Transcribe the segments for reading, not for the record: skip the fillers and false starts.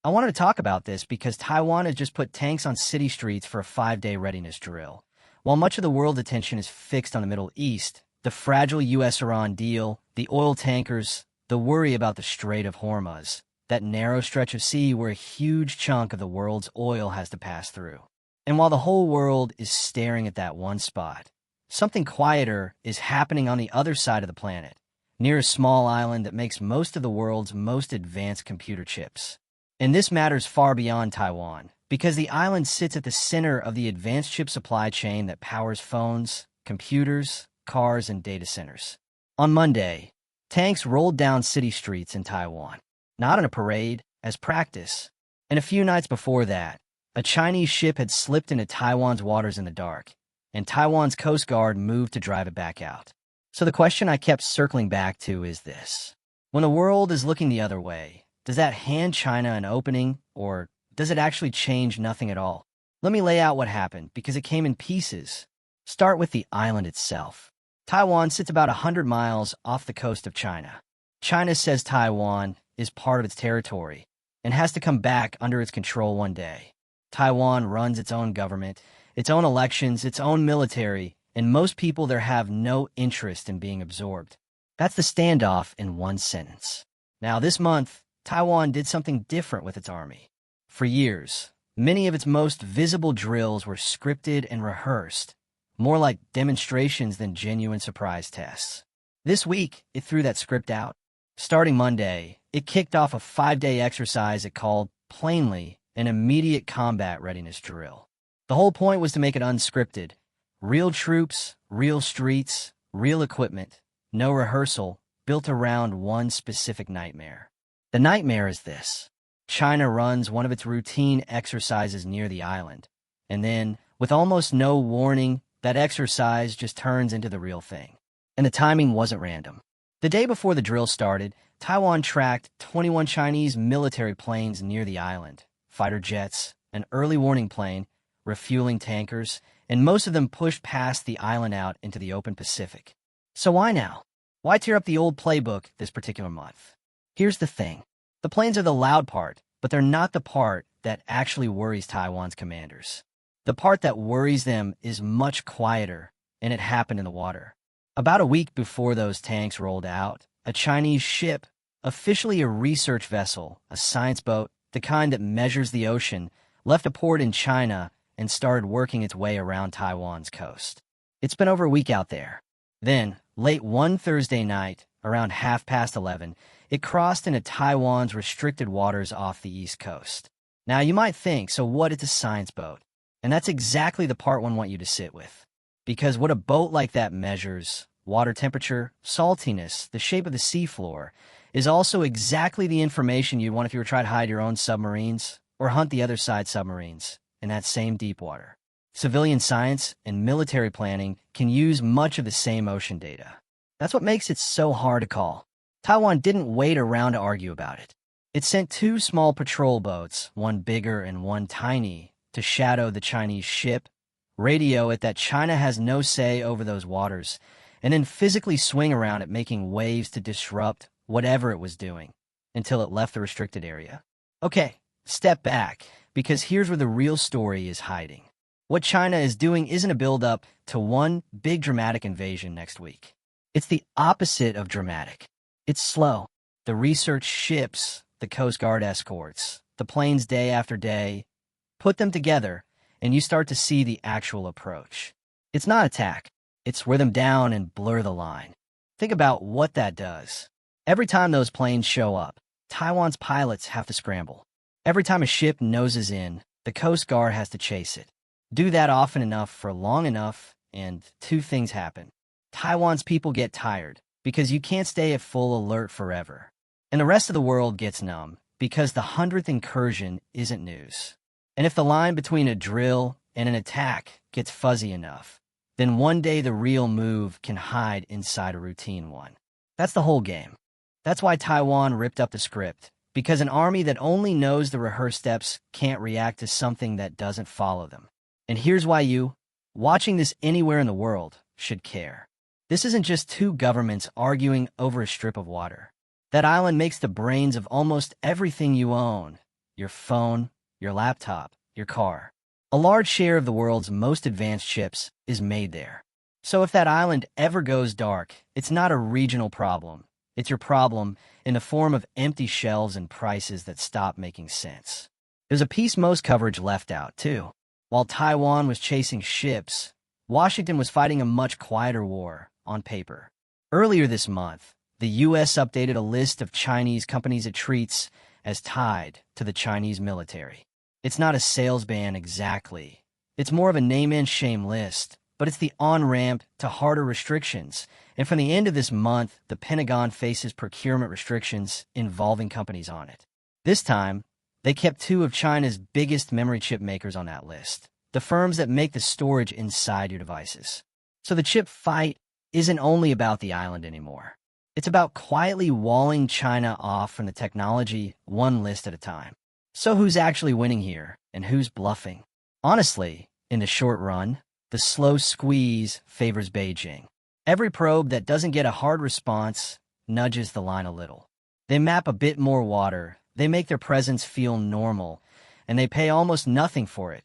I wanted to talk about this because Taiwan has just put tanks on city streets for a 5-day readiness drill. While much of the world attention is fixed on the Middle East, the fragile U.S.-Iran deal, the oil tankers, the worry about the Strait of Hormuz, that narrow stretch of sea where a huge chunk of the world's oil has to pass through. And while the whole world is staring at that one spot, something quieter is happening on the other side of the planet, near a small island that makes most of the world's most advanced computer chips. And this matters far beyond Taiwan, because the island sits at the center of the advanced chip supply chain that powers phones, computers, cars, and data centers. On Monday, tanks rolled down city streets in Taiwan, not in a parade, as practice. And a few nights before that, a Chinese ship had slipped into Taiwan's waters in the dark, and Taiwan's Coast Guard moved to drive it back out. So the question I kept circling back to is this. When the world is looking the other way, does that hand China an opening, or does it actually change nothing at all? Let me lay out what happened, because it came in pieces. Start with the island itself. Taiwan sits about 100 miles off the coast of China. China says Taiwan is part of its territory and has to come back under its control one day. Taiwan runs its own government, its own elections, its own military, and most people there have no interest in being absorbed. That's the standoff in one sentence. Now, this month, Taiwan did something different with its army. For years, many of its most visible drills were scripted and rehearsed, more like demonstrations than genuine surprise tests. This week, it threw that script out. Starting Monday, it kicked off a 5-day exercise it called, plainly, an immediate combat readiness drill. The whole point was to make it unscripted. Real troops, real streets, real equipment, no rehearsal, built around one specific nightmare. The nightmare is this. China runs one of its routine exercises near the island, and then, with almost no warning, that exercise just turns into the real thing. And the timing wasn't random. The day before the drill started, Taiwan tracked 21 Chinese military planes near the island, fighter jets, an early warning plane, refueling tankers, and most of them pushed past the island out into the open Pacific. So why now? Why tear up the old playbook this particular month? Here's the thing. The planes are the loud part, but they're not the part that actually worries Taiwan's commanders. The part that worries them is much quieter, and it happened in the water. About a week before those tanks rolled out, a Chinese ship, officially a research vessel, a science boat, the kind that measures the ocean, left a port in China and started working its way around Taiwan's coast. It's been over a week out there. Then, late one Thursday night, around 11:30, it crossed into Taiwan's restricted waters off the east coast. Now, you might think, so what, it's a science boat? And that's exactly the part one want you to sit with. Because what a boat like that measures, water temperature, saltiness, the shape of the seafloor, is also exactly the information you'd want if you were trying to hide your own submarines or hunt the other side's submarines in that same deep water. Civilian science and military planning can use much of the same ocean data. That's what makes it so hard to call. Taiwan didn't wait around to argue about it. It sent 2 small patrol boats, one bigger and one tiny, to shadow the Chinese ship, radio it that China has no say over those waters, and then physically swing around it, making waves to disrupt whatever it was doing until it left the restricted area. Okay, step back, because here's where the real story is hiding. What China is doing isn't a build-up to one big dramatic invasion next week. It's the opposite of dramatic. It's slow. The research ships, the Coast Guard escorts, the planes day after day, put them together, and you start to see the actual approach. It's not attack. It's wear them down and blur the line. Think about what that does. Every time those planes show up, Taiwan's pilots have to scramble. Every time a ship noses in, the Coast Guard has to chase it. Do that often enough for long enough, and 2 things happen. Taiwan's people get tired, because you can't stay at full alert forever. And the rest of the world gets numb, because the 100th incursion isn't news. And if the line between a drill and an attack gets fuzzy enough, then one day the real move can hide inside a routine one. That's the whole game. That's why Taiwan ripped up the script, because an army that only knows the rehearsed steps can't react to something that doesn't follow them. And here's why you, watching this anywhere in the world, should care. This isn't just 2 governments arguing over a strip of water. That island makes the brains of almost everything you own, your phone, your laptop, your car. A large share of the world's most advanced chips is made there. So if that island ever goes dark, it's not a regional problem. It's your problem in the form of empty shelves and prices that stop making sense. There's a piece most coverage left out, too. While Taiwan was chasing ships, Washington was fighting a much quieter war, on paper. Earlier this month, the U.S. updated a list of Chinese companies it treats as tied to the Chinese military. It's not a sales ban exactly. It's more of a name-and-shame list, but it's the on-ramp to harder restrictions. And from the end of this month, the Pentagon faces procurement restrictions involving companies on it. This time, they kept two of China's biggest memory chip makers on that list, the firms that make the storage inside your devices. So the chip fight isn't only about the island anymore. It's about quietly walling China off from the technology one list at a time. So who's actually winning here, and who's bluffing? Honestly, in the short run, the slow squeeze favors Beijing. Every probe that doesn't get a hard response nudges the line a little. They map a bit more water, they make their presence feel normal, and they pay almost nothing for it.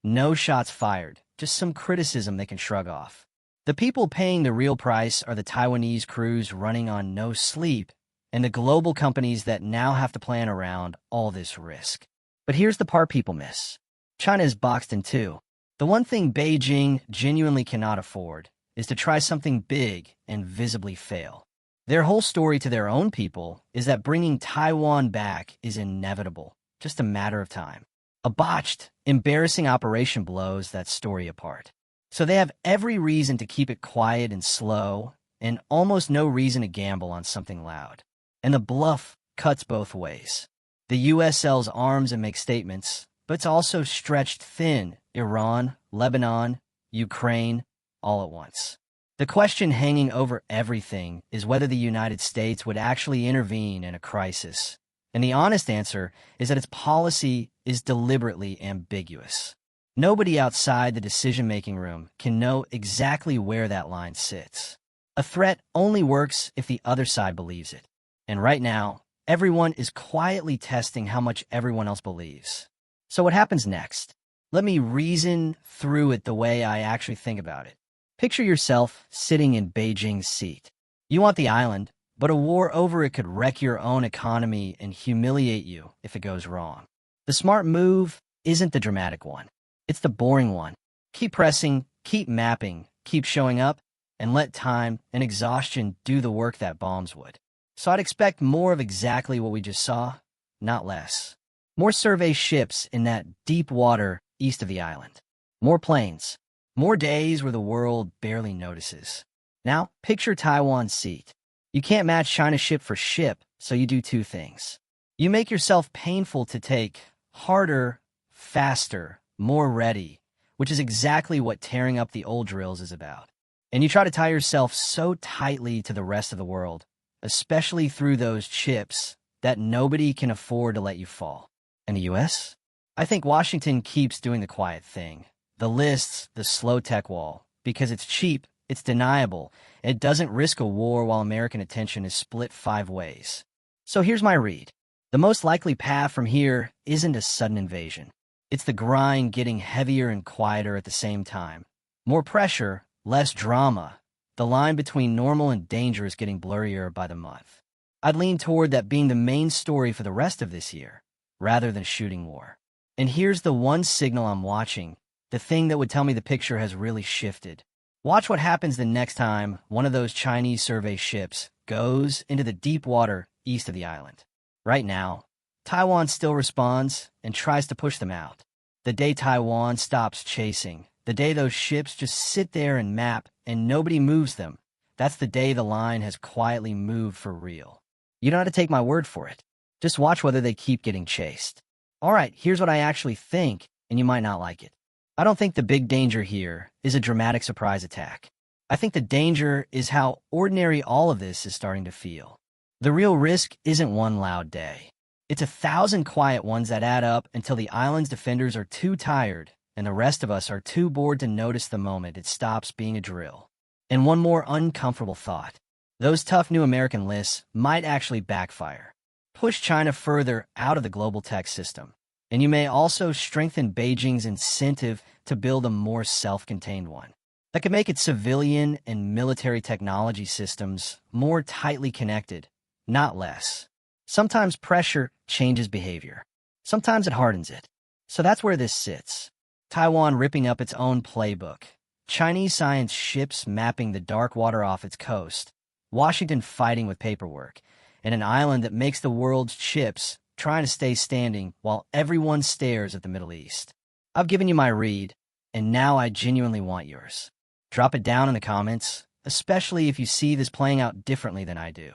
No shots fired, just some criticism they can shrug off. The people paying the real price are the Taiwanese crews running on no sleep, and the global companies that now have to plan around all this risk. But here's the part people miss. China is boxed in two. The one thing Beijing genuinely cannot afford is to try something big and visibly fail. Their whole story to their own people is that bringing Taiwan back is inevitable, just a matter of time. A botched, embarrassing operation blows that story apart. So they have every reason to keep it quiet and slow, and almost no reason to gamble on something loud. And the bluff cuts both ways. The U.S. sells arms and makes statements, but it's also stretched thin. Iran, Lebanon, Ukraine, all at once. The question hanging over everything is whether the United States would actually intervene in a crisis. And the honest answer is that its policy is deliberately ambiguous. Nobody outside the decision-making room can know exactly where that line sits. A threat only works if the other side believes it. And right now, everyone is quietly testing how much everyone else believes. So what happens next? Let me reason through it the way I actually think about it. Picture yourself sitting in Beijing's seat. You want the island, but a war over it could wreck your own economy and humiliate you if it goes wrong. The smart move isn't the dramatic one. It's the boring one. Keep pressing, keep mapping, keep showing up, and let time and exhaustion do the work that bombs would. So I'd expect more of exactly what we just saw, not less. More survey ships in that deep water east of the island. More planes. More days where the world barely notices. Now, picture Taiwan's seat. You can't match China ship for ship, so you do two things. You make yourself painful to take, harder, faster, more ready, which is exactly what tearing up the old drills is about. And you try to tie yourself so tightly to the rest of the world, especially through those chips, that nobody can afford to let you fall. And the U.S.? I think Washington keeps doing the quiet thing. The lists, the slow tech wall, because it's cheap, it's deniable, and it doesn't risk a war while American attention is split 5 ways. So here's my read. The most likely path from here isn't a sudden invasion. It's the grind getting heavier and quieter at the same time. More pressure, less drama. The line between normal and danger is getting blurrier by the month. I'd lean toward that being the main story for the rest of this year, rather than shooting war. And here's the one signal I'm watching, the thing that would tell me the picture has really shifted. Watch what happens the next time one of those Chinese survey ships goes into the deep water east of the island. Right now, Taiwan still responds and tries to push them out. The day Taiwan stops chasing, the day those ships just sit there and map and nobody moves them, that's the day the line has quietly moved for real. You don't have to take my word for it. Just watch whether they keep getting chased. All right, here's what I actually think, and you might not like it. I don't think the big danger here is a dramatic surprise attack. I think the danger is how ordinary all of this is starting to feel. The real risk isn't one loud day. It's 1,000 quiet ones that add up until the island's defenders are too tired and the rest of us are too bored to notice the moment it stops being a drill. And one more uncomfortable thought. Those tough new American lists might actually backfire. Push China further out of the global tech system. And you may also strengthen Beijing's incentive to build a more self-contained one that could make its civilian and military technology systems more tightly connected, not less. Sometimes pressure changes behavior. Sometimes it hardens it. So that's where this sits. Taiwan ripping up its own playbook. Chinese science ships mapping the dark water off its coast. Washington fighting with paperwork. And an island that makes the world's chips trying to stay standing while everyone stares at the Middle East. I've given you my read, and now I genuinely want yours. Drop it down in the comments, especially if you see this playing out differently than I do.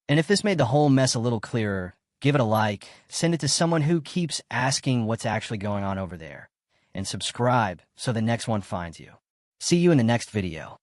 And if this made the whole mess a little clearer, give it a like, send it to someone who keeps asking what's actually going on over there, and subscribe so the next one finds you. See you in the next video.